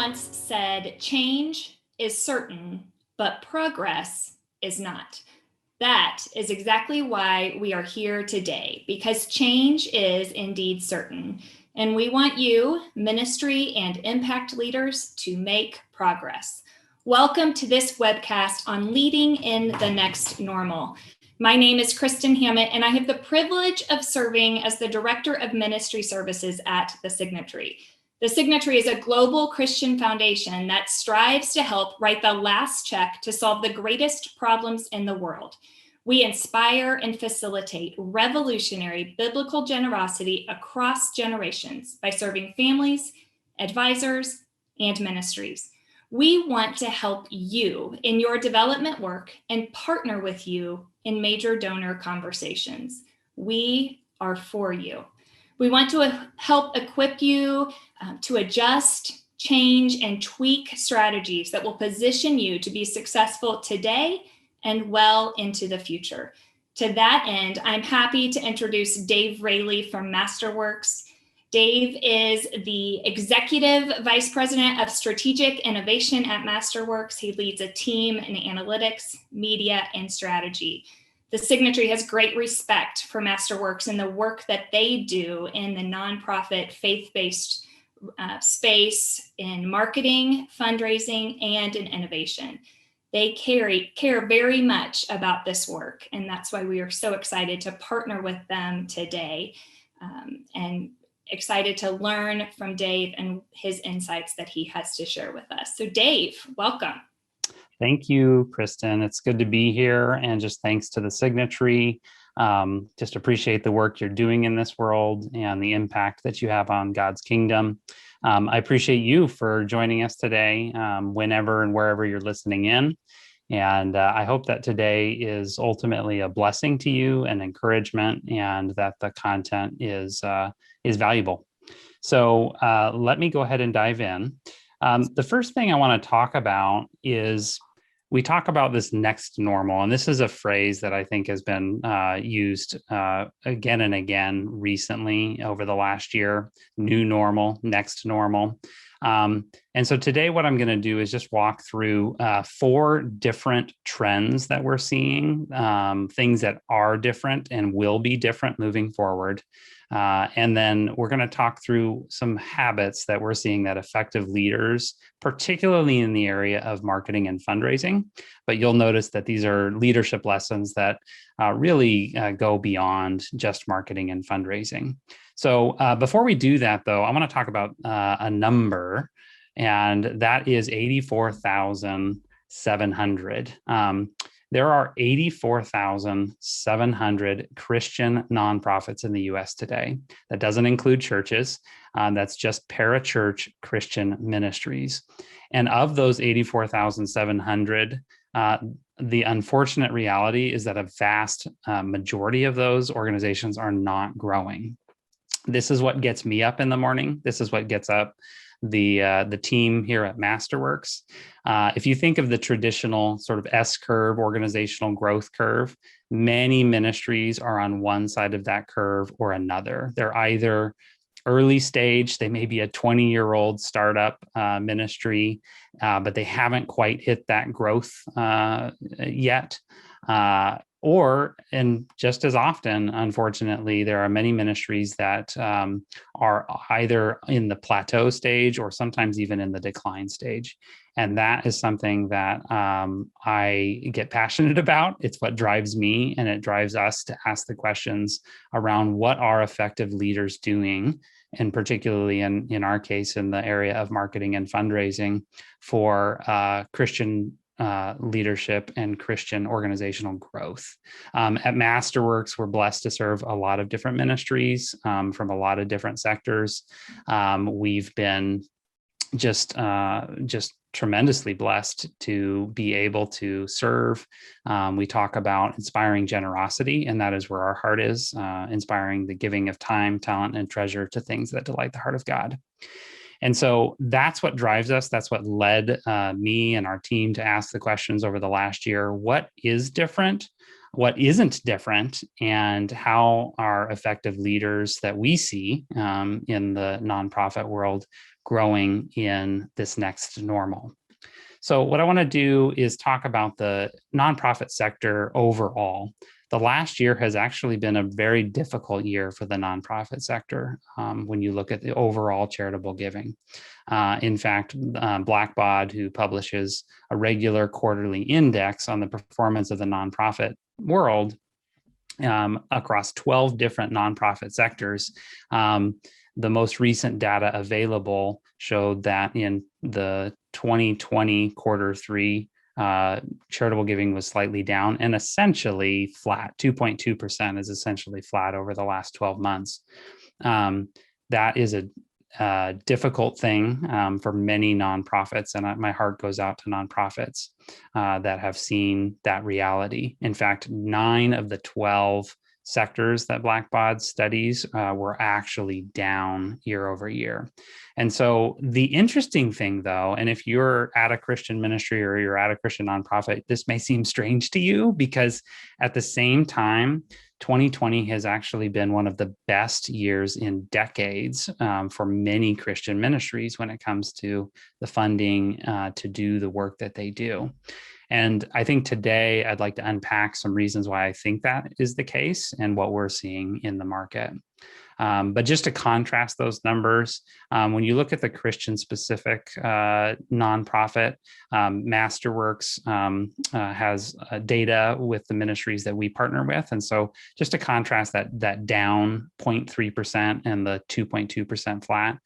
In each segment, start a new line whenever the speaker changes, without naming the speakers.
once said, "Change is certain, but progress is not." That is exactly why we are here today, because change is indeed certain. And we want you, ministry and impact leaders, to make progress. Welcome to this webcast on leading in the next normal. My name is Kristin Hammett, and I have the privilege of serving as the Director of Ministry Services at the Signatry. The Signatry is a global Christian foundation that strives to help write the last check to solve the greatest problems in the world. We inspire and facilitate revolutionary biblical generosity across generations by serving families, advisors, and ministries. We want to help you in your development work and partner with you in major donor conversations. We are for you. We want to help equip you to adjust, change, and tweak strategies that will position you to be successful today and well into the future. To that end, I'm happy to introduce Dave Raley from Masterworks. Dave is the Executive Vice President of Strategic Innovation at Masterworks. He leads a team in analytics, media, and strategy. The Signatry has great respect for Masterworks and the work that they do in the nonprofit, faith-based space in marketing, fundraising, and in innovation. They care very much about this work, and that's why we are so excited to partner with them today and excited to learn from Dave and his insights that he has to share with us. So Dave, welcome.
Thank you, Kristin. It's good to be here, and just thanks to the Signatry. Just appreciate the work you're doing in this world and the impact that you have on God's kingdom. I appreciate you for joining us today, whenever and wherever you're listening in. And I hope that today is ultimately a blessing to you and encouragement, and that the content is valuable. So let me go ahead and dive in. The first thing I want to talk about is we talk about this next normal, and this is a phrase that I think has been used again and again recently over the last year: new normal, next normal. And so today what I'm going to do is just walk through 4 different trends that we're seeing, things that are different and will be different moving forward. And then we're going to talk through some habits that we're seeing that effective leaders, particularly in the area of marketing and fundraising. But you'll notice that these are leadership lessons that really go beyond just marketing and fundraising. So before we do that, though, I want to talk about a number, and that is 84,700. There are 84,700 Christian nonprofits in the US today. That doesn't include churches. That's just parachurch Christian ministries. And of those 84,700, the unfortunate reality is that a vast majority of those organizations are not growing. This is what gets me up in the morning. This is what gets up the team here at Masterworks. If you think of the traditional sort of S-curve, organizational growth curve, many ministries are on one side of that curve or another. They're either early stage, they may be a 20-year-old startup ministry, but they haven't quite hit that growth yet. And just as often, unfortunately, there are many ministries that are either in the plateau stage or sometimes even in the decline stage. And that is something that I get passionate about. It's what drives me, and it drives us to ask the questions around what are effective leaders doing, and particularly in our case, in the area of marketing and fundraising for Christian leadership and Christian organizational growth. At Masterworks, we're blessed to serve a lot of different ministries from a lot of different sectors. We've been just tremendously blessed to be able to serve. We talk about inspiring generosity, and that is where our heart is, inspiring the giving of time, talent, and treasure to things that delight the heart of God. And so that's what drives us. That's what led me and our team to ask the questions over the last year: what is different? What isn't different? And how are effective leaders that we see in the nonprofit world growing in this next normal. So what I want to do is talk about the nonprofit sector overall. The last year has actually been a very difficult year for the nonprofit sector when you look at the overall charitable giving. In fact, Blackbaud, who publishes a regular quarterly index on the performance of the nonprofit world across 12 different nonprofit sectors, the most recent data available showed that in the 2020 quarter three, charitable giving was slightly down and essentially flat. 2.2% is essentially flat over the last 12 months. That is a difficult thing for many nonprofits, and my heart goes out to nonprofits that have seen that reality. In fact, 9 of the 12 sectors that Blackbaud studies were actually down year over year. And so the interesting thing, though, and if you're at a Christian ministry or you're at a Christian nonprofit, this may seem strange to you, because at the same time, 2020 has actually been one of the best years in decades for many Christian ministries when it comes to the funding to do the work that they do. And I think today I'd like to unpack some reasons why I think that is the case and what we're seeing in the market. But just to contrast those numbers, when you look at the Christian-specific nonprofit, Masterworks has data with the ministries that we partner with. And so just to contrast that down 0.3% and the 2.2% flat,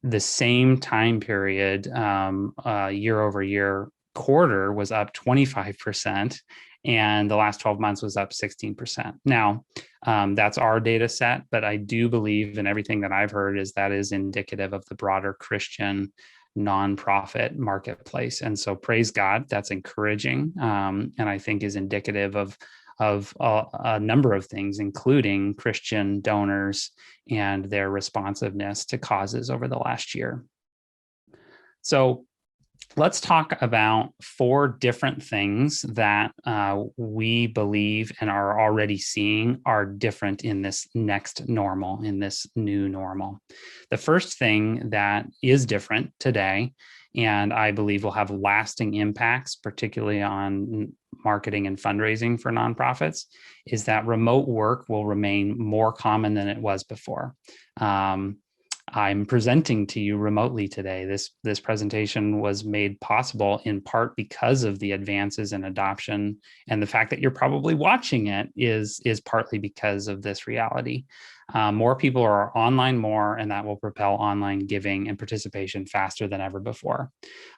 the same time period, year over year, quarter was up 25%, and the last 12 months was up 16%. Now, that's our data set, but I do believe, in everything that I've heard, is that is indicative of the broader Christian nonprofit marketplace. And so praise God, that's encouraging, and I think is indicative of a number of things, including Christian donors and their responsiveness to causes over the last year. So let's talk about 4 different things that we believe and are already seeing are different in this next normal, in this new normal. The first thing that is different today, and I believe will have lasting impacts, particularly on marketing and fundraising for nonprofits, is that remote work will remain more common than it was before. I'm presenting to you remotely today. This presentation was made possible in part because of the advances in adoption, and the fact that you're probably watching it is partly because of this reality. More people are online more, and that will propel online giving and participation faster than ever before.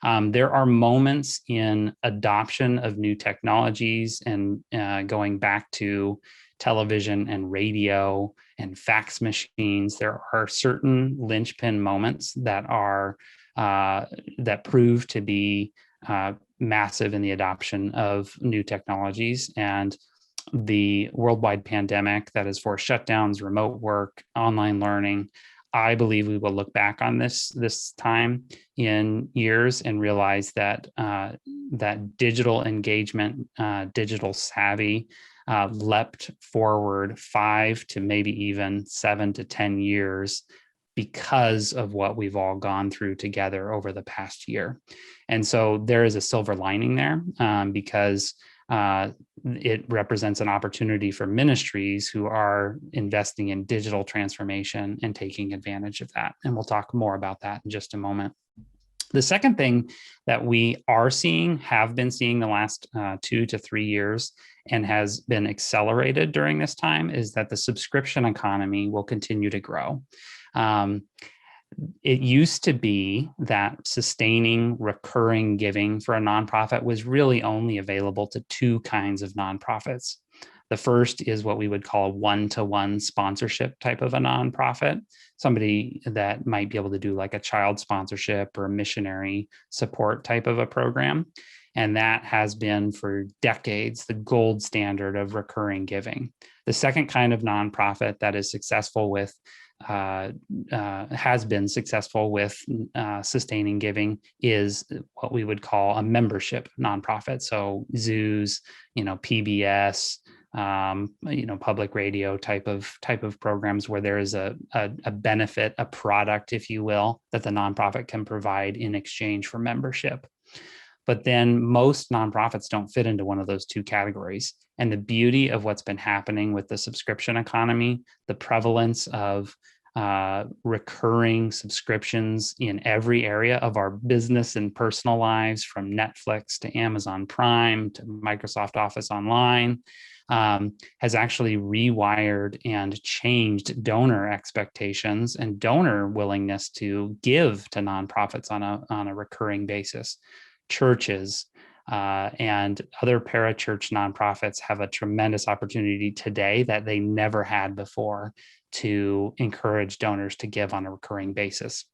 There are moments in adoption of new technologies, and going back to television and radio and fax machines, there are certain linchpin moments that are that prove to be massive in the adoption of new technologies. And the worldwide pandemic that has forced shutdowns, remote work, online learning, I believe we will look back on this time in years and realize that that digital engagement, digital savvy, leapt forward 5 to maybe even 7 to 10 years because of what we've all gone through together over the past year. And so there is a silver lining there, because it represents an opportunity for ministries who are investing in digital transformation and taking advantage of that. And we'll talk more about that in just a moment. The second thing that we are seeing, have been seeing the last 2 to 3 years, and has been accelerated during this time, is that the subscription economy will continue to grow. It used to be that sustaining recurring giving for a nonprofit was really only available to 2 kinds of nonprofits. The first is what we would call a one-to-one sponsorship type of a nonprofit, somebody that might be able to do like a child sponsorship or a missionary support type of a program. And that has been for decades the gold standard of recurring giving. The second kind of nonprofit that is successful with has been successful with sustaining giving is what we would call a membership nonprofit. So zoos, PBS, public radio type of programs where there is a benefit, a product, if you will, that the nonprofit can provide in exchange for membership. But then most nonprofits don't fit into one of those two categories. And the beauty of what's been happening with the subscription economy, the prevalence of recurring subscriptions in every area of our business and personal lives, from Netflix to Amazon Prime to Microsoft Office Online, has actually rewired and changed donor expectations and donor willingness to give to nonprofits on a recurring basis. Churches and other parachurch nonprofits have a tremendous opportunity today that they never had before to encourage donors to give on a recurring basis.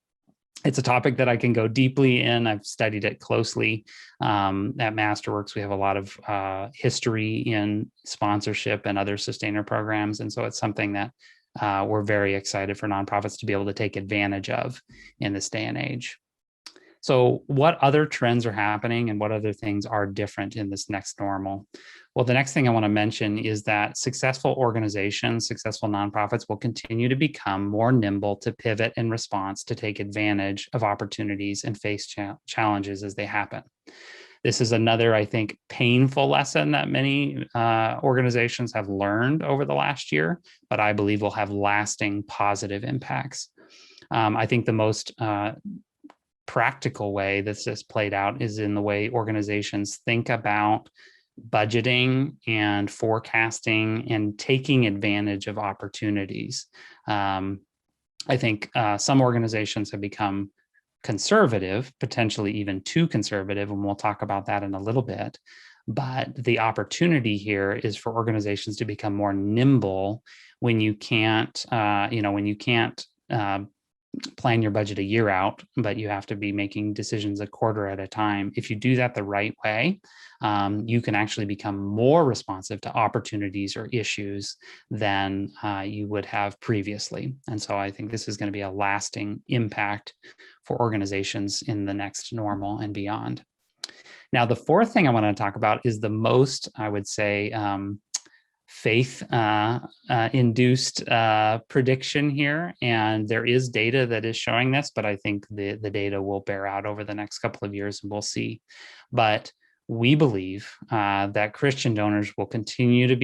It's a topic that I can go deeply in. I've studied it closely. At Masterworks, we have a lot of history in sponsorship and other sustainer programs. And so it's something that we're very excited for nonprofits to be able to take advantage of in this day and age. So what other trends are happening and what other things are different in this next normal? Well, the next thing I want to mention is that successful organizations, successful nonprofits will continue to become more nimble to pivot in response to take advantage of opportunities and face challenges as they happen. This is another, I think, painful lesson that many organizations have learned over the last year, but I believe will have lasting positive impacts. I think the most practical way that's just played out is in the way organizations think about budgeting and forecasting and taking advantage of opportunities. I think some organizations have become conservative, potentially even too conservative, and we'll talk about that in a little bit. But the opportunity here is for organizations to become more nimble when you can't, plan your budget a year out, but you have to be making decisions a quarter at a time. If you do that the right way, you can actually become more responsive to opportunities or issues than you would have previously. And so I think this is going to be a lasting impact for organizations in the next normal and beyond. Now, the fourth thing I want to talk about is the most, I would say, faith-induced prediction here. And there is data that is showing this, but I think the data will bear out over the next couple of years and we'll see. But we believe that Christian donors will continue to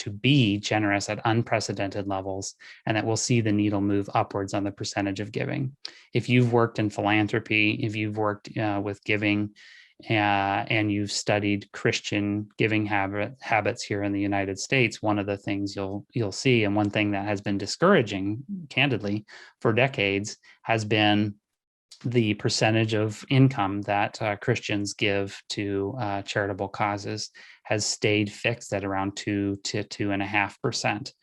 be generous at unprecedented levels, and that we'll see the needle move upwards on the percentage of giving. If you've worked in philanthropy, if you've worked with giving, and you've studied Christian giving habits here in the United States, one of the things you'll see, and one thing that has been discouraging, candidly, for decades, has been the percentage of income that Christians give to charitable causes has stayed fixed at around 2 to 2.5%.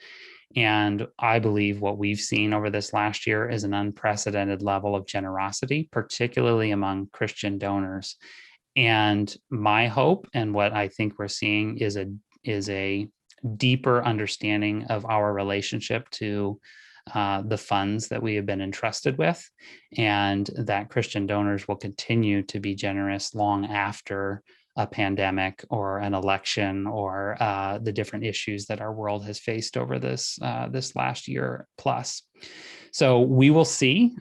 And I believe what we've seen over this last year is an unprecedented level of generosity, particularly among Christian donors. And my hope, and what I think we're seeing, is a deeper understanding of our relationship to the funds that we have been entrusted with, and that Christian donors will continue to be generous long after a pandemic or an election or the different issues that our world has faced over this last year plus. So we will see.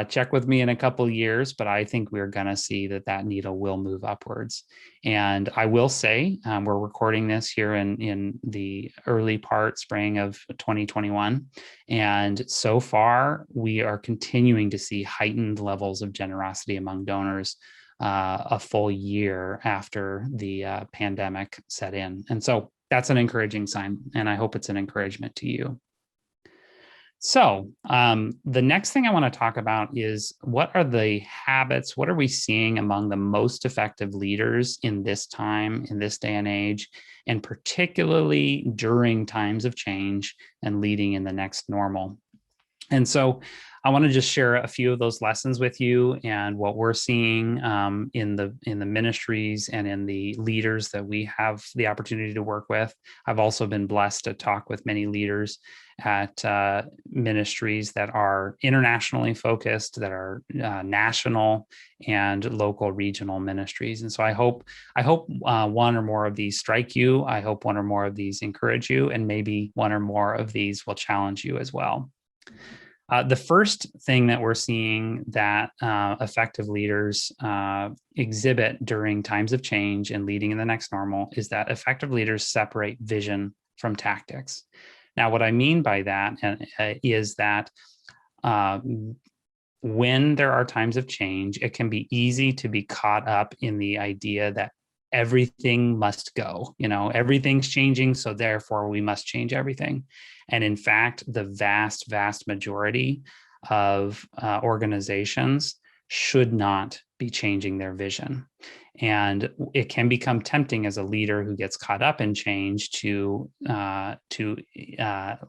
Check with me in a couple of years, but I think we're going to see that needle will move upwards. And I will say, we're recording this here in the early spring of 2021. And so far, we are continuing to see heightened levels of generosity among donors a full year after the pandemic set in. And so that's an encouraging sign, and I hope it's an encouragement to you. So the next thing I want to talk about is, what are the habits, what are we seeing among the most effective leaders in this time, in this day and age, and particularly during times of change and leading in the next normal? And so I want to just share a few of those lessons with you and what we're seeing in the ministries and in the leaders that we have the opportunity to work with. I've also been blessed to talk with many leaders at ministries that are internationally focused, that are national and local regional ministries. And so I hope one or more of these strike you. I hope one or more of these encourage you, and maybe one or more of these will challenge you as well. The first thing that we're seeing that effective leaders exhibit during times of change and leading in the next normal is that effective leaders separate vision from tactics. Now, what I mean by that is that when there are times of change, it can be easy to be caught up in the idea that everything must go, everything's changing, so therefore we must change everything. And in fact, the vast majority of organizations should not be changing their vision. And it can become tempting as a leader who gets caught up in change to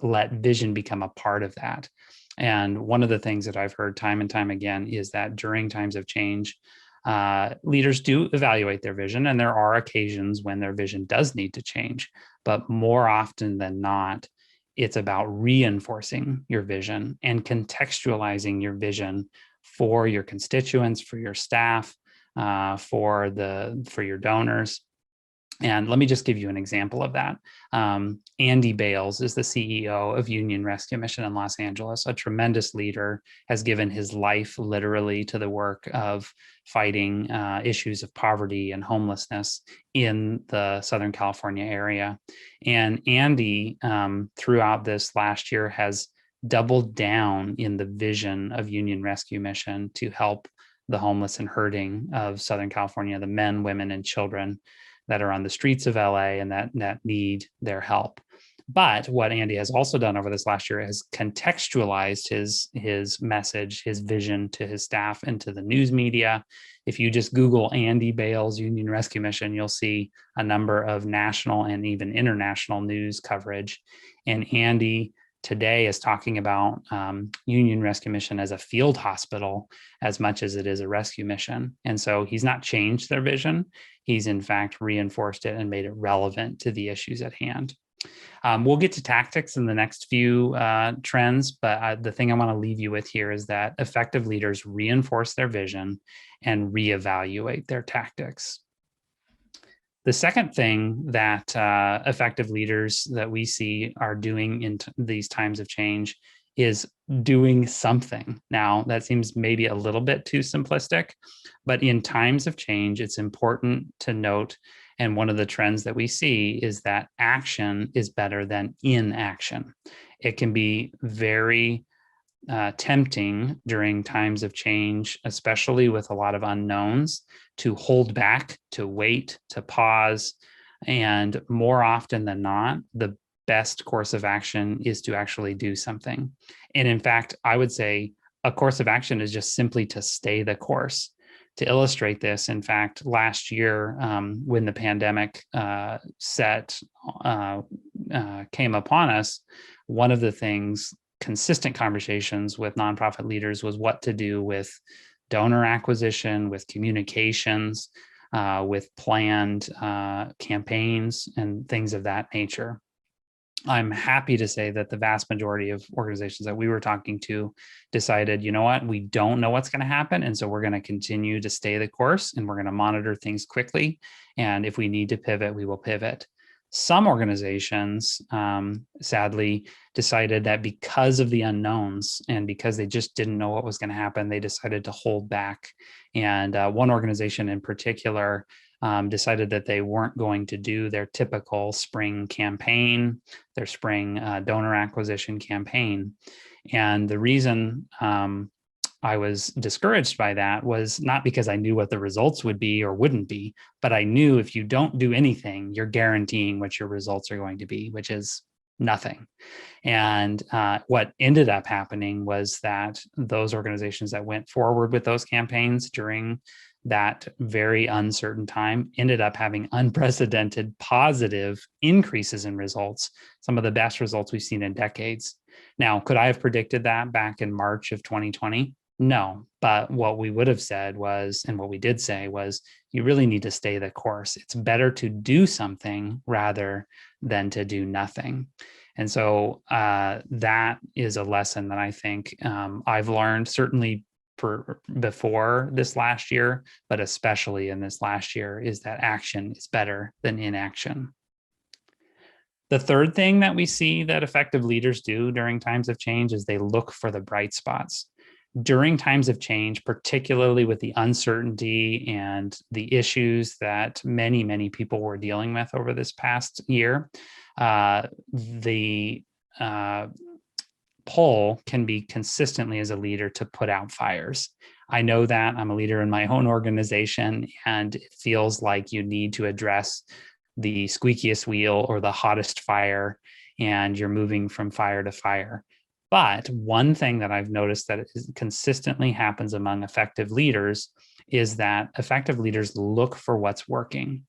let vision become a part of that. And one of the things that I've heard time and time again is that during times of change, leaders do evaluate their vision, and there are occasions when their vision does need to change. But more often than not, it's about reinforcing your vision and contextualizing your vision for your constituents, for your staff, for your donors. And let me just give you an example of that. Andy Bales is the CEO of Union Rescue Mission in Los Angeles, a tremendous leader, has given his life literally to the work of fighting issues of poverty and homelessness in the Southern California area. And Andy, throughout this last year, has doubled down in the vision of Union Rescue Mission to help the homeless and hurting of Southern California, the men, women, and children that are on the streets of LA and that need their help. But what Andy has also done over this last year is contextualized his message, his vision to his staff and to the news media. If you just Google Andy Bales Union Rescue Mission, you'll see a number of national and even international news coverage. And Andy today is talking about Union Rescue Mission as a field hospital as much as it is a rescue mission. And so he's not changed their vision. He's in fact reinforced it and made it relevant to the issues at hand. We'll get to tactics in the next few trends, but the thing I want to leave you with here is that effective leaders reinforce their vision and reevaluate their tactics. The second thing that effective leaders that we see are doing in these times of change is doing something. Now, that seems maybe a little bit too simplistic, but in times of change, it's important to note, and one of the trends that we see is that action is better than inaction. It can be very tempting during times of change, especially with a lot of unknowns, to hold back, to wait, to pause. And more often than not, the best course of action is to actually do something. And in fact, I would say a course of action is just simply to stay the course. To illustrate this, in fact, last year, when the pandemic came upon us, one of the things, consistent conversations with nonprofit leaders, was what to do with donor acquisition, with communications, with planned campaigns and things of that nature. I'm happy to say that the vast majority of organizations that we were talking to decided, you know what, we don't know what's going to happen. And so we're going to continue to stay the course, and we're going to monitor things quickly. And if we need to pivot, we will pivot. Some organizations, sadly, decided that because of the unknowns and because they just didn't know what was going to happen, they decided to hold back. And one organization in particular decided that they weren't going to do their typical spring campaign, their spring donor acquisition campaign. And the reason I was discouraged by that was not because I knew what the results would be or wouldn't be, but I knew if you don't do anything, you're guaranteeing what your results are going to be, which is nothing. And what ended up happening was that those organizations that went forward with those campaigns during that very uncertain time ended up having unprecedented positive increases in results, some of the best results we've seen in decades. Now, could I have predicted that back in March of 2020? No, but what we would have said was, and what we did say was, you really need to stay the course. It's better to do something rather than to do nothing. And so that is a lesson that I think I've learned, certainly before this last year, but especially in this last year, is that action is better than inaction. The third thing that we see that effective leaders do during times of change is they look for the bright spots. During times of change, particularly with the uncertainty and the issues that many, many people were dealing with over this past year, the pull can be consistently as a leader to put out fires. I know that I'm a leader in my own organization, and it feels like you need to address the squeakiest wheel or the hottest fire, and you're moving from fire to fire. But one thing that I've noticed that consistently happens among effective leaders is that effective leaders look for what's working.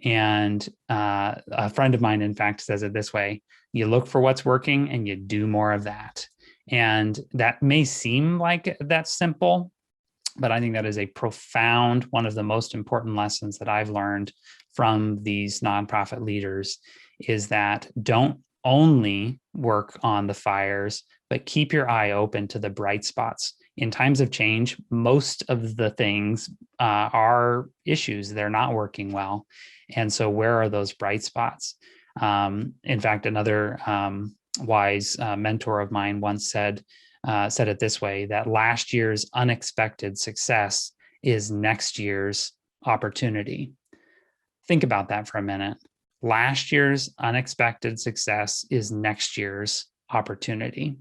And a friend of mine, in fact, says it this way: you look for what's working and you do more of that. And that may seem like that's simple, but I think that is a profound, one of the most important lessons that I've learned from these nonprofit leaders, is that don't only work on the fires, but keep your eye open to the bright spots. In times of change, most of the things are issues. They're not working well. And so where are those bright spots? In fact, another wise mentor of mine once said it this way, that last year's unexpected success is next year's opportunity. Think about that for a minute. Last year's unexpected success is next year's opportunity.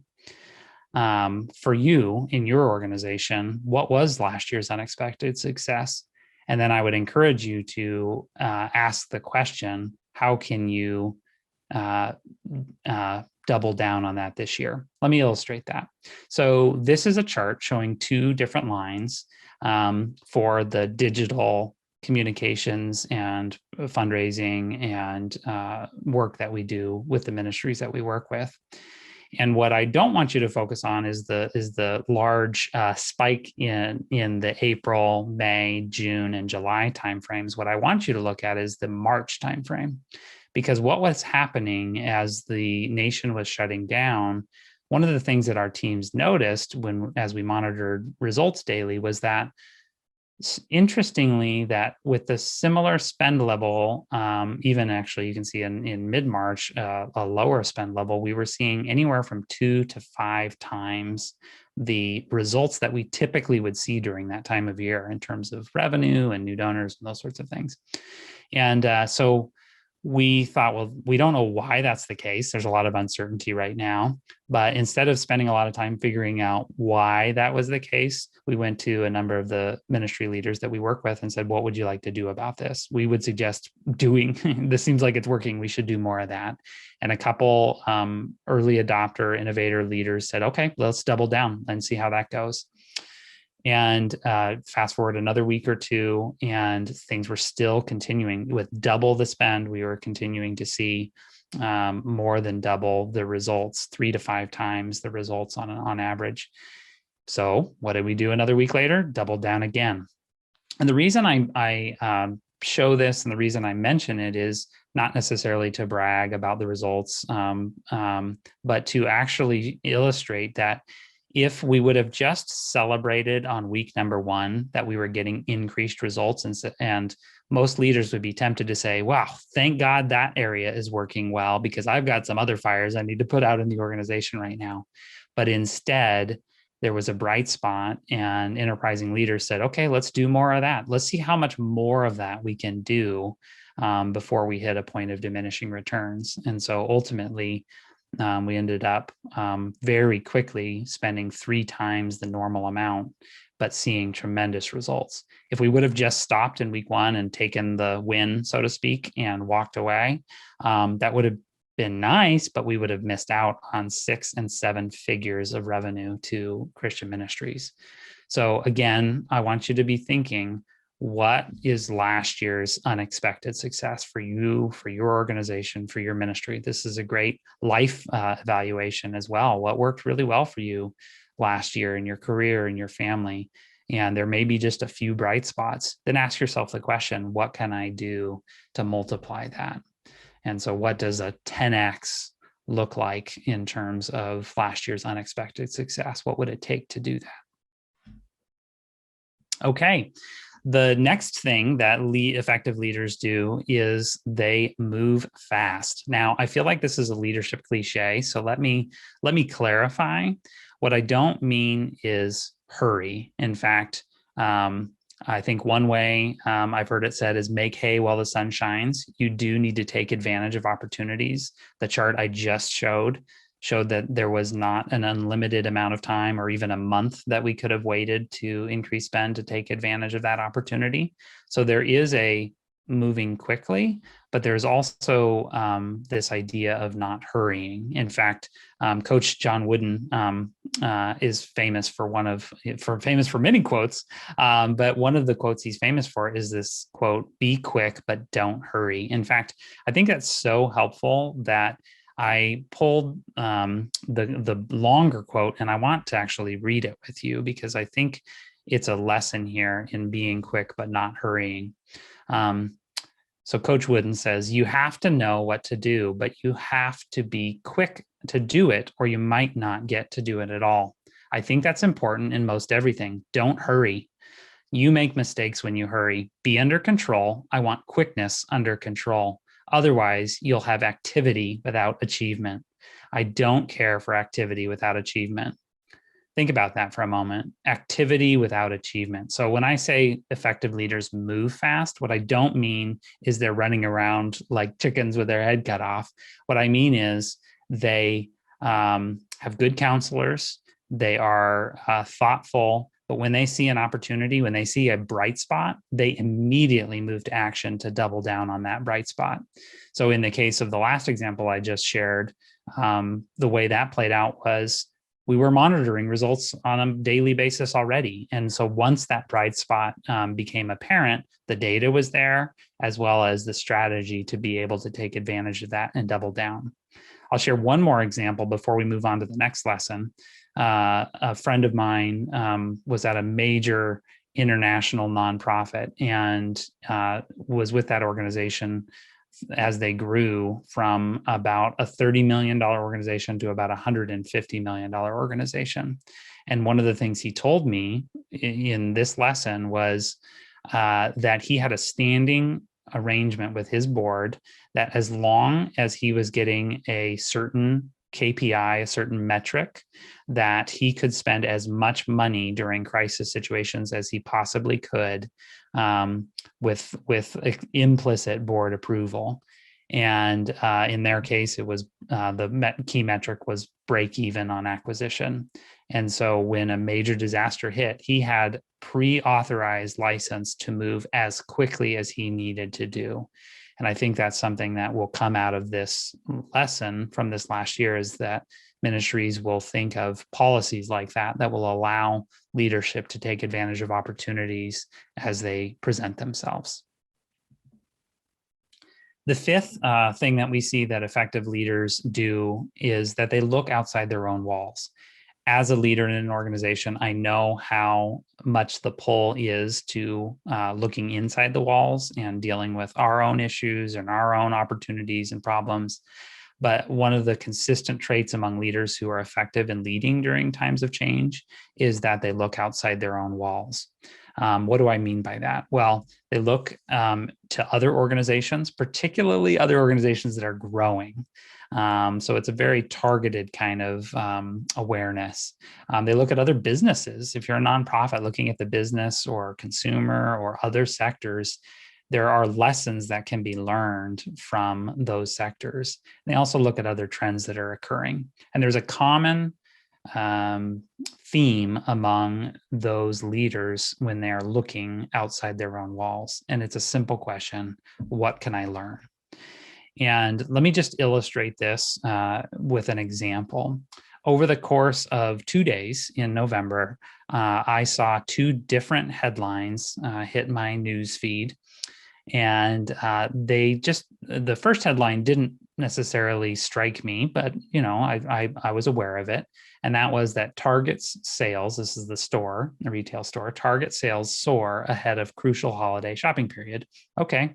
For you in your organization, what was last year's unexpected success? And then I would encourage you to ask the question, how can you double down on that this year? Let me illustrate that. So this is a chart showing two different lines for the digital communications and fundraising and work that we do with the ministries that we work with. And what I don't want you to focus on is the large spike in the April, May, June, and July timeframes. What I want you to look at is the March timeframe, because what was happening as the nation was shutting down, one of the things that our teams noticed as we monitored results daily was that, interestingly, that with the similar spend level, even actually you can see in mid-March, a lower spend level, we were seeing anywhere from 2 to 5 times the results that we typically would see during that time of year in terms of revenue and new donors and those sorts of things. And so we thought, well, we don't know why that's the case. There's a lot of uncertainty right now. But instead of spending a lot of time figuring out why that was the case, we went to a number of the ministry leaders that we work with and said, what would you like to do about this? We would suggest doing, this seems like it's working, we should do more of that. And a couple early adopter, innovator leaders said, okay, let's double down and see how that goes. And fast forward another week or two, and things were still continuing with double the spend. We were continuing to see more than double the results, 3 to 5 times the results on average. So what did we do another week later? Doubled down again. And the reason I show this and the reason I mention it is not necessarily to brag about the results, but to actually illustrate that if we would have just celebrated on week number 1 that we were getting increased results, and most leaders would be tempted to say, wow, thank God that area is working well, because I've got some other fires I need to put out in the organization right now. But instead, there was a bright spot, and enterprising leaders said, okay, let's do more of that. Let's see how much more of that we can do before we hit a point of diminishing returns. And so ultimately, we ended up very quickly spending 3 times the normal amount, but seeing tremendous results. If we would have just stopped in week 1 and taken the win, so to speak, and walked away, that would have been nice, but we would have missed out on 6 and 7 figures of revenue to Christian ministries. So again, I want you to be thinking, what is last year's unexpected success for you, for your organization, for your ministry? This is a great life evaluation as well. What worked really well for you last year in your career and your family? And there may be just a few bright spots. Then ask yourself the question, what can I do to multiply that? And so what does a 10x look like in terms of last year's unexpected success? What would it take to do that? Okay. The next thing that effective leaders do is they move fast. Now, I feel like this is a leadership cliche, so let me clarify. What I don't mean is hurry. In fact, I think one way I've heard it said is make hay while the sun shines. You do need to take advantage of opportunities. The chart I just showed that there was not an unlimited amount of time or even a month that we could have waited to increase spend to take advantage of that opportunity. So there is a moving quickly, but there's also this idea of not hurrying. In fact, Coach John Wooden is famous for many quotes, but one of the quotes he's famous for is this quote, "Be quick, but don't hurry." In fact, I think that's so helpful that I pulled the longer quote, and I want to actually read it with you because I think it's a lesson here in being quick but not hurrying. So Coach Wooden says, "You have to know what to do, but you have to be quick to do it, or you might not get to do it at all. I think that's important in most everything. Don't hurry. You make mistakes when you hurry. Be under control. I want quickness under control. Otherwise, you'll have activity without achievement. I don't care for activity without achievement." Think about that for a moment. Activity without achievement. So when I say effective leaders move fast, what I don't mean is they're running around like chickens with their head cut off. What I mean is they have good counselors. They are thoughtful. But when they see an opportunity, when they see a bright spot, they immediately move to action to double down on that bright spot. So in the case of the last example I just shared, the way that played out was we were monitoring results on a daily basis already. And so once that bright spot became apparent, the data was there, as well as the strategy to be able to take advantage of that and double down. I'll share one more example before we move on to the next lesson. A friend of mine was at a major international nonprofit and was with that organization as they grew from about a $30 million organization to about a $150 million organization. And one of the things he told me in this lesson was that he had a standing arrangement with his board that as long as he was getting a certain KPI, a certain metric, that he could spend as much money during crisis situations as he possibly could with implicit board approval. And in their case, it was the key metric was break even on acquisition. And so when a major disaster hit, he had pre-authorized license to move as quickly as he needed to do. And I think that's something that will come out of this lesson from this last year, is that ministries will think of policies like that will allow leadership to take advantage of opportunities as they present themselves. The fifth thing that we see that effective leaders do is that they look outside their own walls. As a leader in an organization, I know how much the pull is to looking inside the walls and dealing with our own issues and our own opportunities and problems. But one of the consistent traits among leaders who are effective in leading during times of change is that they look outside their own walls. What do I mean by that? Well, they look to other organizations, particularly other organizations that are growing. So it's a very targeted kind of awareness. They look at other businesses. If you're a nonprofit looking at the business or consumer or other sectors, there are lessons that can be learned from those sectors. They also look at other trends that are occurring. And there's a common theme among those leaders when they're looking outside their own walls. And it's a simple question: what can I learn? And let me just illustrate this with an example. Over the course of 2 days in November, I saw two different headlines hit my news feed. And the first headline didn't necessarily strike me, but I was aware of it. And that was that Target's sales, this is the store, the retail store, Target sales soar ahead of crucial holiday shopping period. Okay,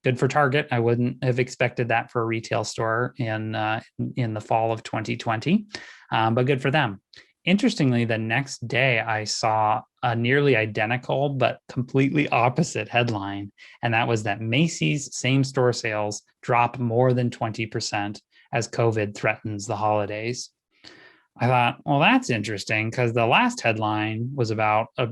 good for Target. I wouldn't have expected that for a retail store in the fall of 2020, but good for them. Interestingly, the next day I saw a nearly identical but completely opposite headline, and that was that Macy's same-store sales drop more than 20% as COVID threatens the holidays. I thought, well, that's interesting, because the last headline was about a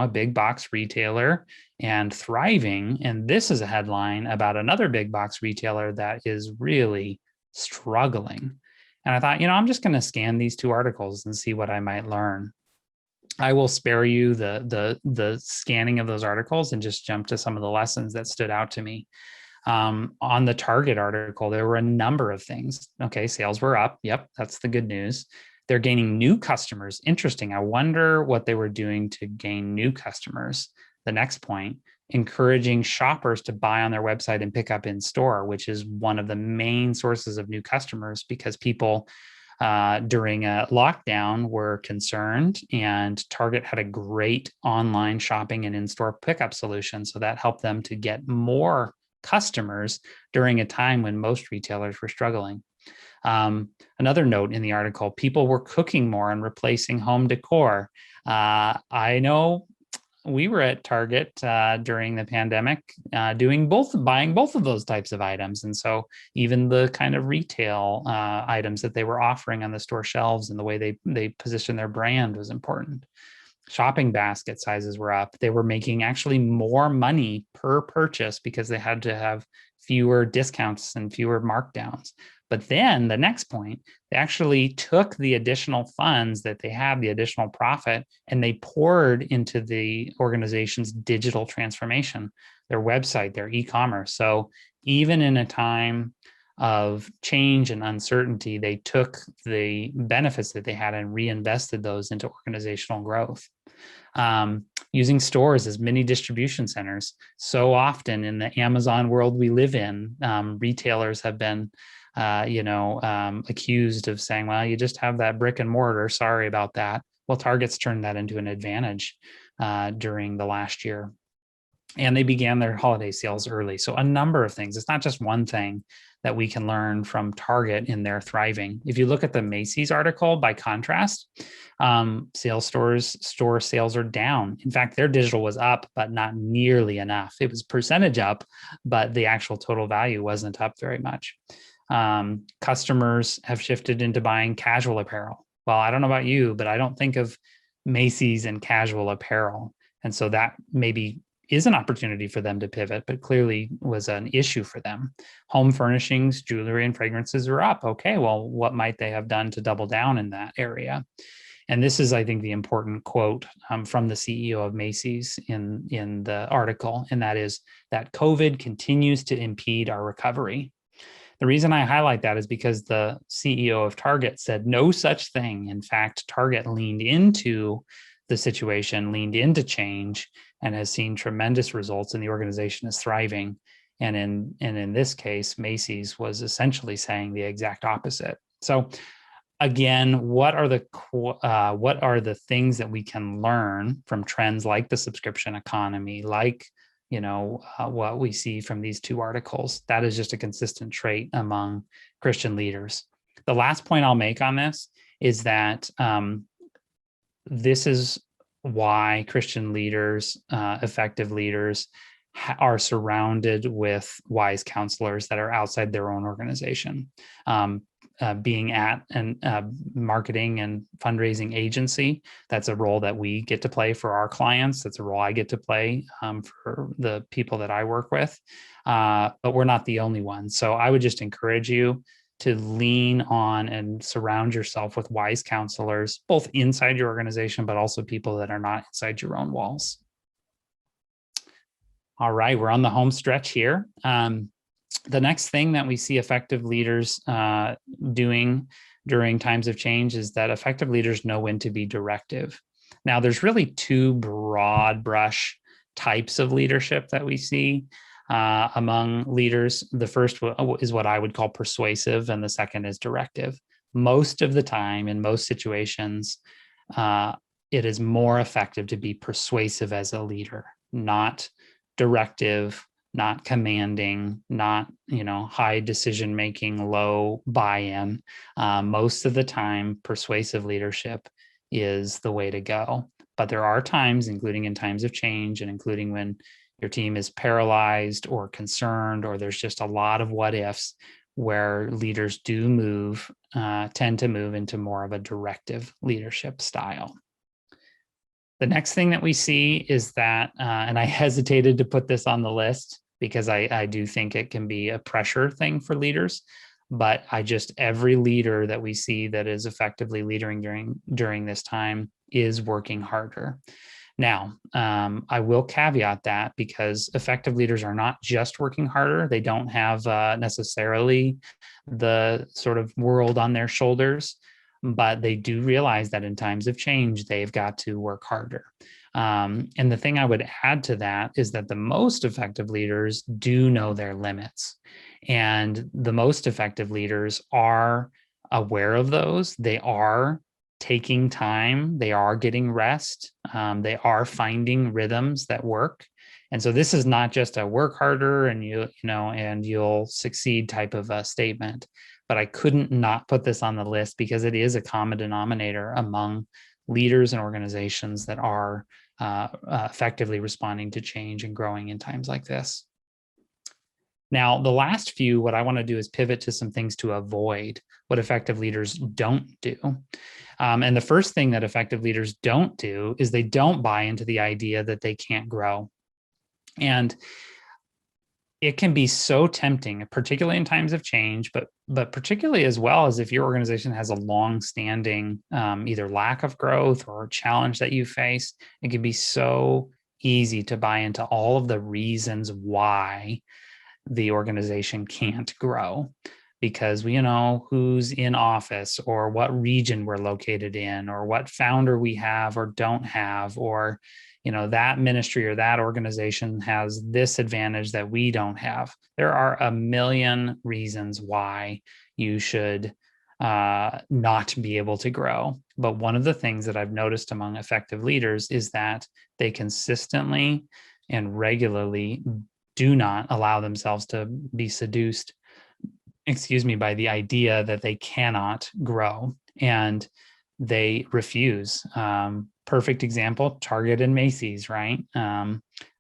big box retailer and thriving, and this is a headline about another big box retailer that is really struggling. And I thought, I'm just going to scan these two articles and see what I might learn. I will spare you the scanning of those articles and just jump to some of the lessons that stood out to me. On the Target article, there were a number of things. Okay, sales were up. Yep, that's the good news. They're gaining new customers. Interesting. I wonder what they were doing to gain new customers. The next point, encouraging shoppers to buy on their website and pick up in store, which is one of the main sources of new customers, because people during a lockdown were concerned, and Target had a great online shopping and in-store pickup solution. So that helped them to get more customers during a time when most retailers were struggling. Another note in the article, people were cooking more and replacing home decor. I know we were at Target during the pandemic buying both of those types of items. And so even the kind of retail items that they were offering on the store shelves and the way they positioned their brand was important. Shopping basket sizes were up. They were making actually more money per purchase because they had to have fewer discounts and fewer markdowns. But then the next point, they actually took the additional funds that they had, the additional profit, and they poured into the organization's digital transformation, their website, their e-commerce. So even in a time of change and uncertainty, they took the benefits that they had and reinvested those into organizational growth. Using stores as mini distribution centers. So often in the Amazon world we live in, retailers have been accused of saying, well, you just have that brick and mortar. Sorry about that. Well, Target's turned that into an advantage during the last year. And they began their holiday sales early. So a number of things. It's not just one thing that we can learn from Target in their thriving. If you look at the Macy's article, by contrast, store sales are down. In fact, their digital was up, but not nearly enough. It was percentage up, but the actual total value wasn't up very much. Customers have shifted into buying casual apparel. Well, I don't know about you, but I don't think of Macy's and casual apparel. And so that maybe is an opportunity for them to pivot, but clearly was an issue for them. Home furnishings, jewelry, and fragrances are up. Okay, well, what might they have done to double down in that area? And this is, I think, the important quote from the CEO of Macy's in the article, and that is that COVID continues to impede our recovery. The reason I highlight that is because the CEO of Target said no such thing. In fact, Target leaned into the situation, leaned into change, and has seen tremendous results, and the organization is thriving. And in this case, Macy's was essentially saying the exact opposite. So again, what are the things that we can learn from trends like the subscription economy, like what we see from these two articles? That is just a consistent trait among Christian leaders. The last point I'll make on this is that this is why Christian leaders, effective leaders, are surrounded with wise counselors that are outside their own organization. Being at a marketing and fundraising agency, that's a role that we get to play for our clients. That's a role I get to play for the people that I work with. But we're not the only ones. So I would just encourage you to lean on and surround yourself with wise counselors, both inside your organization, but also people that are not inside your own walls. All right, we're on the home stretch here. The next thing that we see effective leaders doing during times of change is that effective leaders know when to be directive. Now, there's really two broad brush types of leadership that we see among leaders. The first is what I would call persuasive, and the second is directive. Most of the time, in most situations, it is more effective to be persuasive as a leader, not directive, not commanding, not high decision making, low buy-in. Most of the time, persuasive leadership is the way to go. But there are times, including in times of change, and including when your team is paralyzed or concerned, or there's just a lot of what ifs, where leaders do tend to move into more of a directive leadership style. The next thing that we see is that, and I hesitated to put this on the list because I do think it can be a pressure thing for leaders, but every leader that we see that is effectively leading during this time is working harder. Now, I will caveat that because effective leaders are not just working harder. They don't have necessarily the sort of world on their shoulders, but they do realize that in times of change, they've got to work harder. And the thing I would add to that is that the most effective leaders do know their limits. And the most effective leaders are aware of those. They are taking time, they are getting rest, they are finding rhythms that work. And so this is not just a work harder and you'll succeed type of a statement, but I couldn't not put this on the list because it is a common denominator among leaders and organizations that are effectively responding to change and growing in times like this. Now, the last few, what I want to do is pivot to some things to avoid what effective leaders don't do. And the first thing that effective leaders don't do is they don't buy into the idea that they can't grow. And it can be so tempting, particularly in times of change, but particularly as well as if your organization has a long-standing either lack of growth or challenge that you face. It can be so easy to buy into all of the reasons why the organization can't grow, because we know who's in office or what region we're located in or what founder we have or don't have, or that ministry or that organization has this advantage that we don't have. There are a million reasons why you should not be able to grow. But one of the things that I've noticed among effective leaders is that they consistently and regularly do not allow themselves to be seduced, by the idea that they cannot grow, and they refuse. Perfect example, Target and Macy's, right?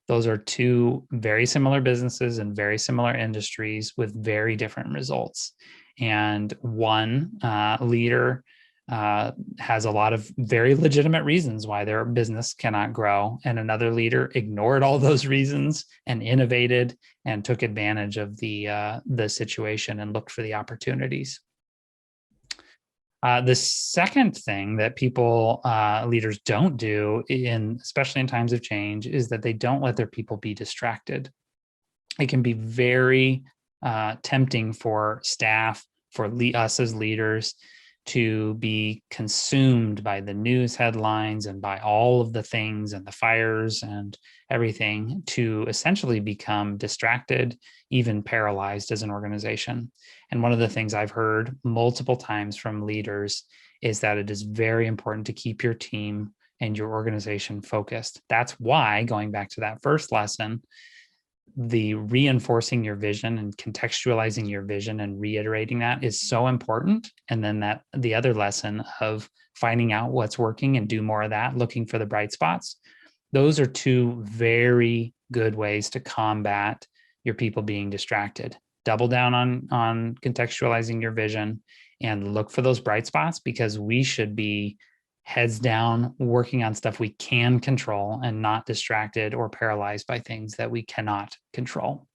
Those are two very similar businesses and very similar industries with very different results. And one leader has a lot of very legitimate reasons why their business cannot grow, and another leader ignored all those reasons and innovated and took advantage of the situation and looked for the opportunities. The second thing that leaders don't do, especially in times of change, is that they don't let their people be distracted. It can be very tempting for staff, for us as leaders, to be consumed by the news headlines and by all of the things and the fires and everything, to essentially become distracted, even paralyzed as an organization. And one of the things I've heard multiple times from leaders is that it is very important to keep your team and your organization focused. That's why, going back to that first lesson, the reinforcing your vision and contextualizing your vision and reiterating that is so important. And then the other lesson of finding out what's working and do more of that, looking for the bright spots. Those are two very good ways to combat your people being distracted. Double down on contextualizing your vision and look for those bright spots, because we should be heads down, working on stuff we can control and not distracted or paralyzed by things that we cannot control.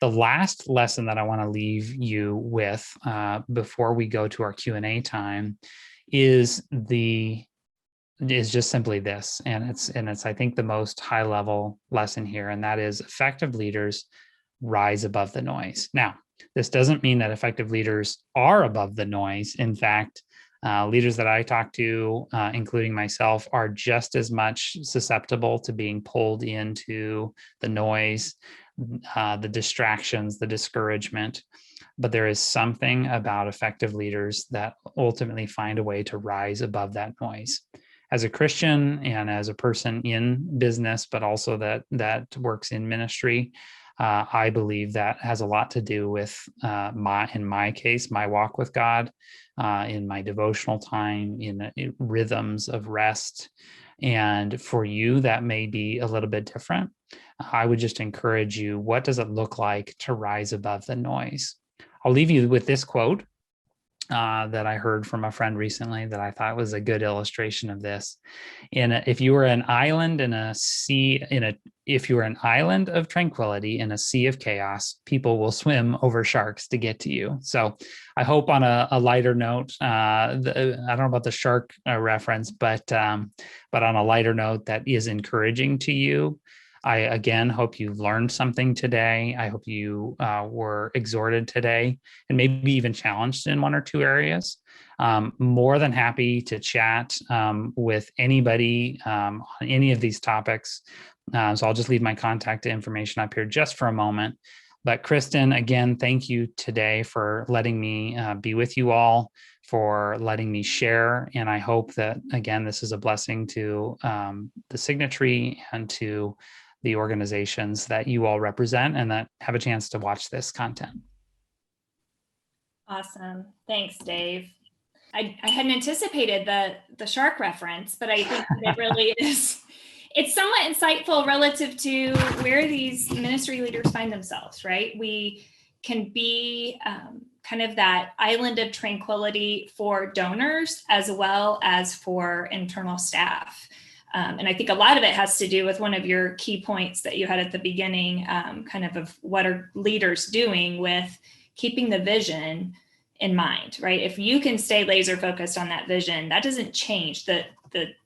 The last lesson that I want to leave you with before we go to our Q&A time is just simply this, and it's I think the most high level lesson here, and that is effective leaders rise above the noise. Now, This doesn't mean that effective leaders are above the noise. In fact, leaders that I talk to, including myself, are just as much susceptible to being pulled into the noise, the distractions, the discouragement. But there is something about effective leaders that ultimately find a way to rise above that noise. As a Christian and as a person in business, but also that works in ministry, I believe that has a lot to do with in my case, my walk with God, in my devotional time, in rhythms of rest. And for you, that may be a little bit different. I would just encourage you, what does it look like to rise above the noise? I'll leave you with this quote that I heard from a friend recently that I thought was a good illustration of this. If you were an island in a sea, if you were an island of tranquility in a sea of chaos, people will swim over sharks to get to you. So I hope on a lighter note, I don't know about the shark reference, but on a lighter note that is encouraging to you. I, again, hope you learned something today. I hope you were exhorted today and maybe even challenged in one or two areas. More than happy to chat with anybody on any of these topics. So I'll just leave my contact information up here just for a moment. But Kristin, again, thank you today for letting me be with you all, for letting me share. And I hope that, again, this is a blessing to the Signatry and to the organizations that you all represent and that have a chance to watch this content.
Awesome. Thanks, Dave. I hadn't anticipated the shark reference, but I think it really is. It's somewhat insightful relative to where these ministry leaders find themselves, right? We can be kind of that island of tranquility for donors as well as for internal staff. And I think a lot of it has to do with one of your key points that you had at the beginning, kind of what are leaders doing with keeping the vision in mind, right? If you can stay laser focused on that vision, that doesn't change. The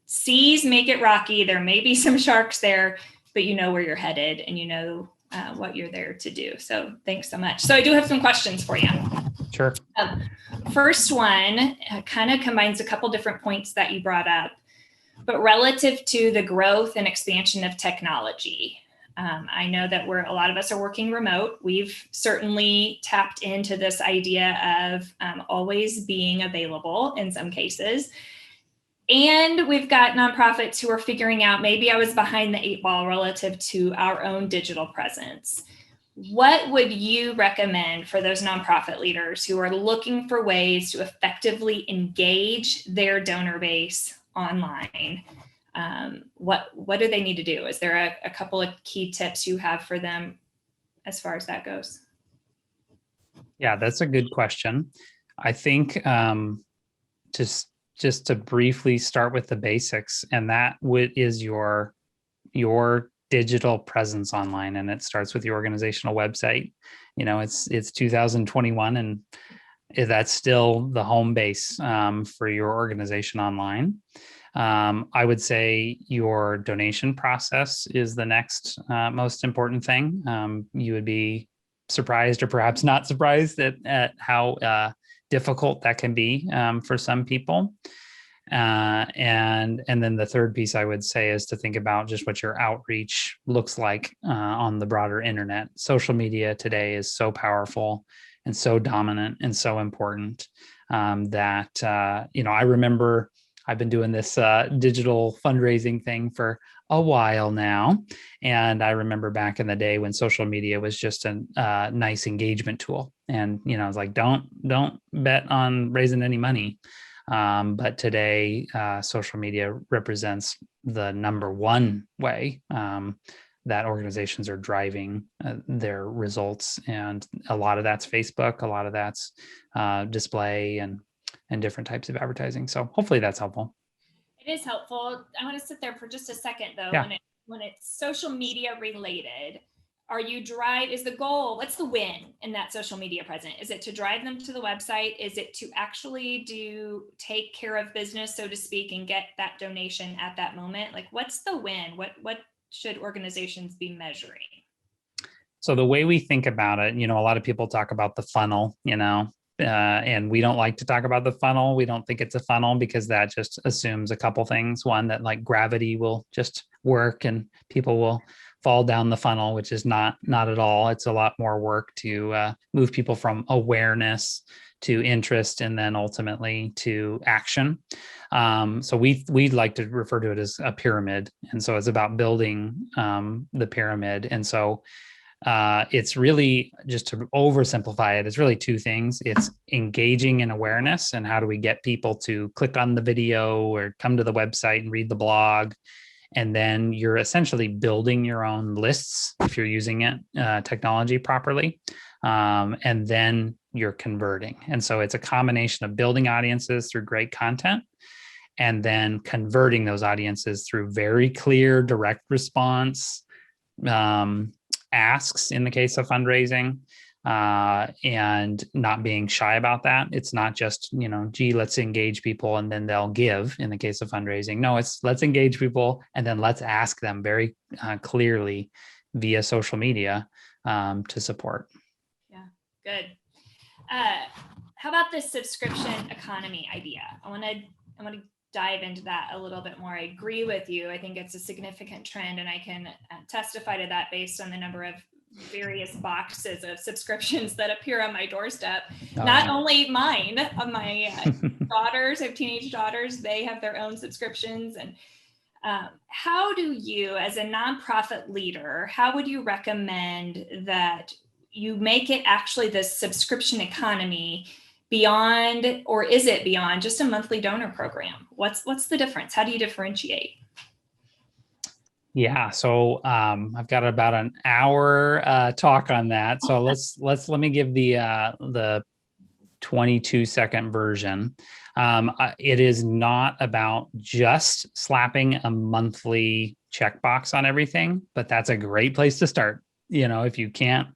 seas make it rocky. There may be some sharks there, but you know where you're headed and you know what you're there to do. So thanks so much. So I do have some questions for you.
Sure.
First one kind of combines a couple different points that you brought up, but relative to the growth and expansion of technology. I know that a lot of us are working remote. We've certainly tapped into this idea of always being available in some cases. And we've got nonprofits who are figuring out, maybe I was behind the 8 ball relative to our own digital presence. What would you recommend for those nonprofit leaders who are looking for ways to effectively engage their donor base online? What do they need to do? Is there a couple of key tips you have for them as far as that goes?
Yeah, that's a good question. I think just to briefly start with the basics, and that is your digital presence online, and it starts with your organizational website. You know, it's 2021, and that's still the home base for your organization online. I would say your donation process is the next most important thing. You would be surprised, or perhaps not surprised, at how difficult that can be for some people. And then the third piece I would say is to think about just what your outreach looks like on the broader internet. Social media today is so powerful and so dominant and so important that I remember I've been doing this digital fundraising thing for a while now. And I remember back in the day when social media was just a nice engagement tool. And, I was like, don't bet on raising any money. But today, social media represents the number one way that organizations are driving their results. And a lot of that's Facebook, a lot of that's display and different types of advertising. So hopefully that's helpful.
It is helpful. I want to sit there for just a second though.
Yeah.
When it's social media related, is the goal, what's the win in that social media presence? Is it to drive them to the website? Is it to actually take care of business, so to speak, and get that donation at that moment? Like, what's the win? What should organizations be measuring?
So the way we think about it, a lot of people talk about the funnel, and we don't like to talk about the funnel. We don't think it's a funnel because that just assumes a couple things. One, that like gravity will just work and people will fall down the funnel, which is not at all. It's a lot more work to move people from awareness to interest and then ultimately to action. So we'd like to refer to it as a pyramid. And so it's about building the pyramid. And so it's really, just to oversimplify it, it's really two things. It's engaging in awareness, and how do we get people to click on the video or come to the website and read the blog. And then you're essentially building your own lists if you're using it technology properly. And then you're converting. And so it's a combination of building audiences through great content and then converting those audiences through very clear, direct response asks in the case of fundraising, and not being shy about that. It's not just, gee, let's engage people and then they'll give in the case of fundraising. No, it's let's engage people and then let's ask them very clearly via social media to support.
Yeah, good. How about this subscription economy idea? I want to dive into that a little bit more. I agree with you. I think it's a significant trend, and I can testify to that based on the number of various boxes of subscriptions that appear on my doorstep. Not only mine, my daughters, I have teenage daughters, they have their own subscriptions. And how do you, as a nonprofit leader, how would you recommend that you make it actually this subscription economy beyond, or is it beyond just a monthly donor program? What's the difference? How do you differentiate?
Yeah, so I've got about an hour talk on that. So let me give the 22-second version. It is not about just slapping a monthly checkbox on everything, but that's a great place to start. If you can't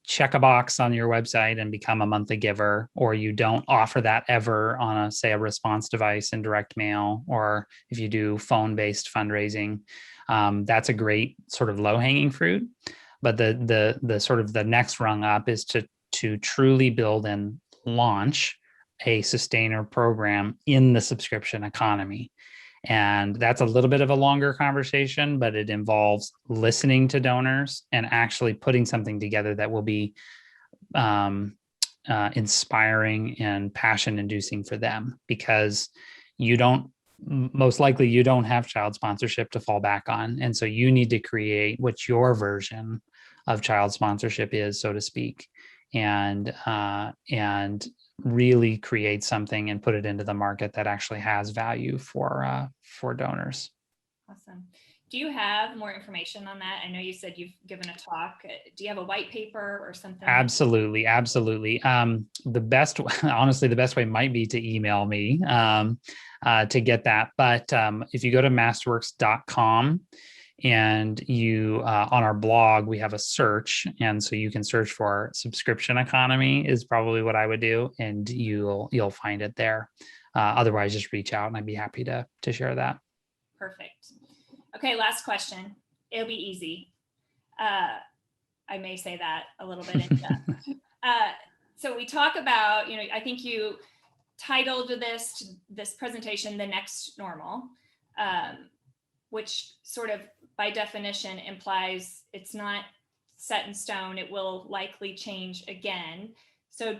check a box on your website and become a monthly giver, or you don't offer that ever on a response device in direct mail, or if you do phone-based fundraising, that's a great sort of low-hanging fruit. But the sort of the next rung up is to truly build and launch a sustainer program in the subscription economy. And that's a little bit of a longer conversation, but it involves listening to donors and actually putting something together that will be inspiring and passion inducing for them, because most likely you don't have child sponsorship to fall back on. And so you need to create what your version of child sponsorship is, so to speak, and really create something and put it into the market that actually has value for donors.
Awesome. Do you have more information on that? I know you said you've given a talk. Do you have a white paper or something?
Absolutely. The best way might be to email me to get that. But if you go to masterworks.com, and you on our blog, we have a search, and so you can search for subscription economy is probably what I would do, and you'll find it there. Otherwise, just reach out, and I'd be happy to share that.
Perfect. Okay, last question. It'll be easy. I may say that a little bit in depth. So we talk about, I think you titled this presentation "The Next Normal," which sort of by definition implies it's not set in stone. It will likely change again. So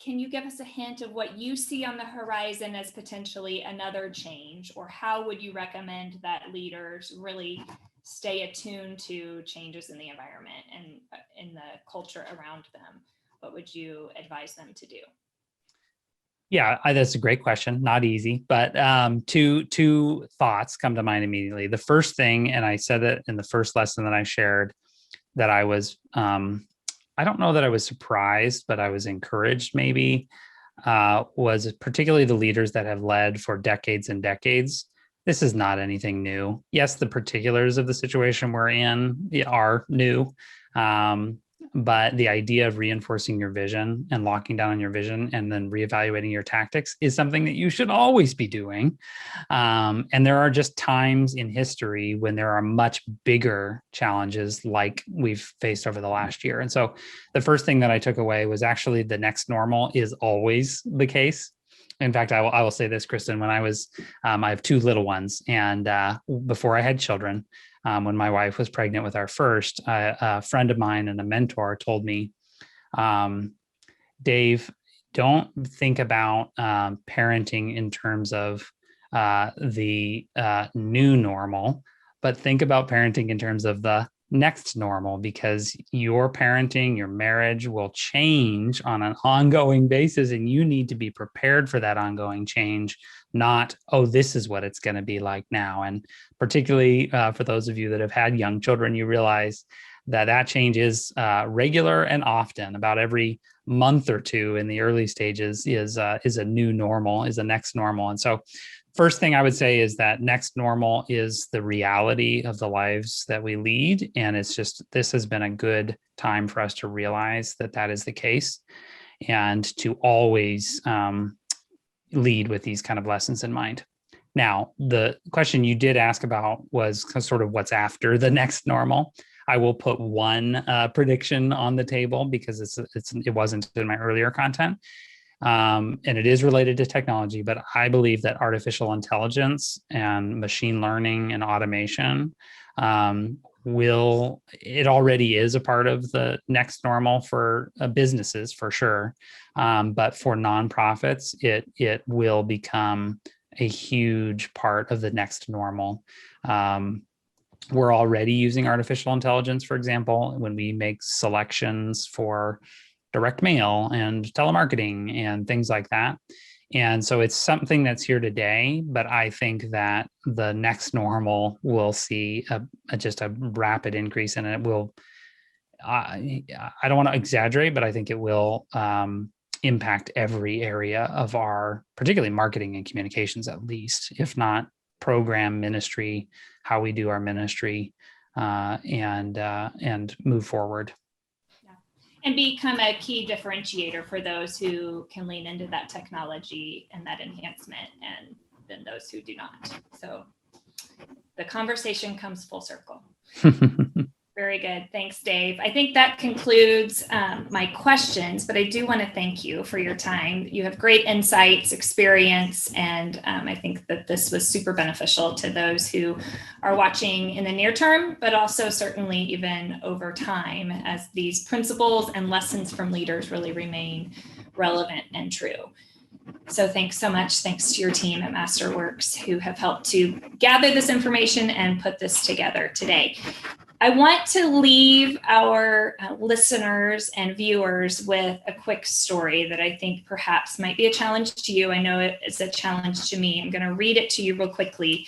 can you give us a hint of what you see on the horizon as potentially another change, or how would you recommend that leaders really stay attuned to changes in the environment and in the culture around them? What would you advise them to do?
Yeah, that's a great question. Not easy, but two thoughts come to mind immediately. The first thing, and I said it in the first lesson that I shared, that I was, I don't know that I was surprised, but I was encouraged maybe, was particularly the leaders that have led for decades and decades. This is not anything new. Yes, the particulars of the situation we're in are new, But the idea of reinforcing your vision and locking down on your vision and then reevaluating your tactics is something that you should always be doing. And there are just times in history when there are much bigger challenges like we've faced over the last year. And so the first thing that I took away was actually the next normal is always the case. In fact, I will say this, Kristin, when I have two little ones, and before I had children, when my wife was pregnant with our first, a friend of mine and a mentor told me, Dave, don't think about parenting in terms of the new normal, but think about parenting in terms of the next normal, because your parenting, your marriage will change on an ongoing basis, and you need to be prepared for that ongoing change, not, oh, this is what it's going to be like now. And particularly for those of you that have had young children, you realize that change is regular and often. About every month or two in the early stages is a new normal, is a next normal. And so first thing I would say is that next normal is the reality of the lives that we lead. And it's just, this has been a good time for us to realize that that is the case, and to always lead with these kind of lessons in mind. Now, the question you did ask about was sort of what's after the next normal. I will put one prediction on the table because it wasn't in my earlier content. And it is related to technology, but I believe that artificial intelligence and machine learning and automation it already is a part of the next normal for businesses, for sure. But for nonprofits, it will become a huge part of the next normal. We're already using artificial intelligence, for example, when we make selections for direct mail and telemarketing and things like that. And so it's something that's here today, but I think that the next normal will see just a rapid increase in it. It will, I don't want to exaggerate, but I think it will impact every area of our, particularly marketing and communications, at least, if not program ministry, how we do our ministry, and move forward.
And become a key differentiator for those who can lean into that technology and that enhancement, and then those who do not. So the conversation comes full circle. Very good. Thanks, Dave. I think that concludes my questions, but I do want to thank you for your time. You have great insights, experience, and I think that this was super beneficial to those who are watching in the near term, but also certainly even over time, as these principles and lessons from leaders really remain relevant and true. So thanks so much. Thanks to your team at Masterworks who have helped to gather this information and put this together today. I want to leave our listeners and viewers with a quick story that I think perhaps might be a challenge to you. I know it is a challenge to me. I'm going to read it to you real quickly.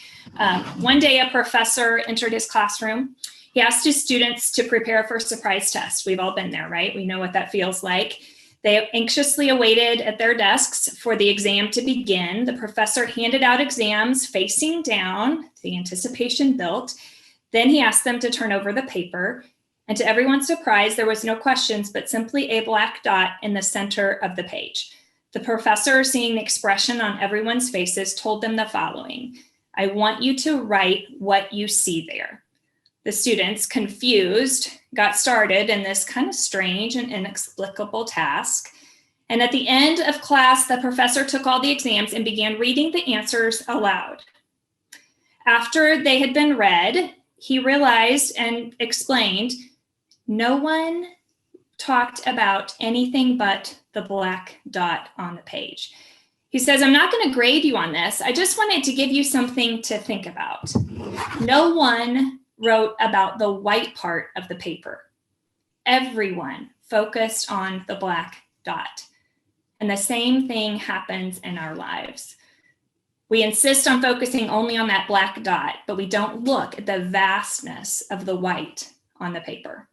One day, a professor entered his classroom. He asked his students to prepare for a surprise test. We've all been there, right? We know what that feels like. They anxiously awaited at their desks for the exam to begin. The professor handed out exams facing down. The anticipation built. Then he asked them to turn over the paper, and to everyone's surprise, there was no questions, but simply a black dot in the center of the page. The professor, seeing the expression on everyone's faces, told them the following: "I want you to write what you see there." The students, confused, got started in this kind of strange and inexplicable task. And at the end of class, the professor took all the exams and began reading the answers aloud. After they had been read, he realized and explained, no one talked about anything but the black dot on the page. He says, "I'm not going to grade you on this. I just wanted to give you something to think about. No one wrote about the white part of the paper. Everyone focused on the black dot. And the same thing happens in our lives. We insist on focusing only on that black dot, but we don't look at the vastness of the white on the paper."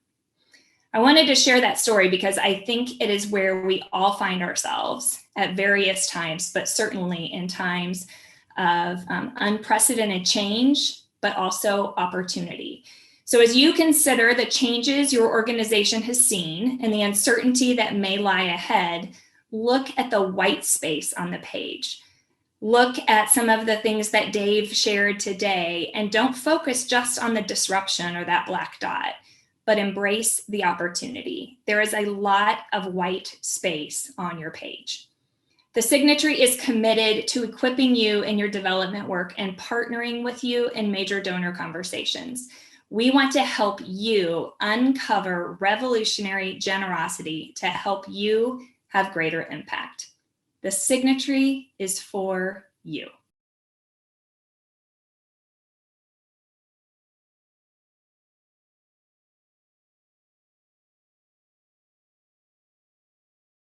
I wanted to share that story because I think it is where we all find ourselves at various times, but certainly in times of unprecedented change, but also opportunity. So as you consider the changes your organization has seen and the uncertainty that may lie ahead, look at the white space on the page. Look at some of the things that Dave shared today, and don't focus just on the disruption or that black dot, but embrace the opportunity. There is a lot of white space on your page. The Signatry is committed to equipping you in your development work and partnering with you in major donor conversations. We want to help you uncover revolutionary generosity to help you have greater impact. The Signatry is for you.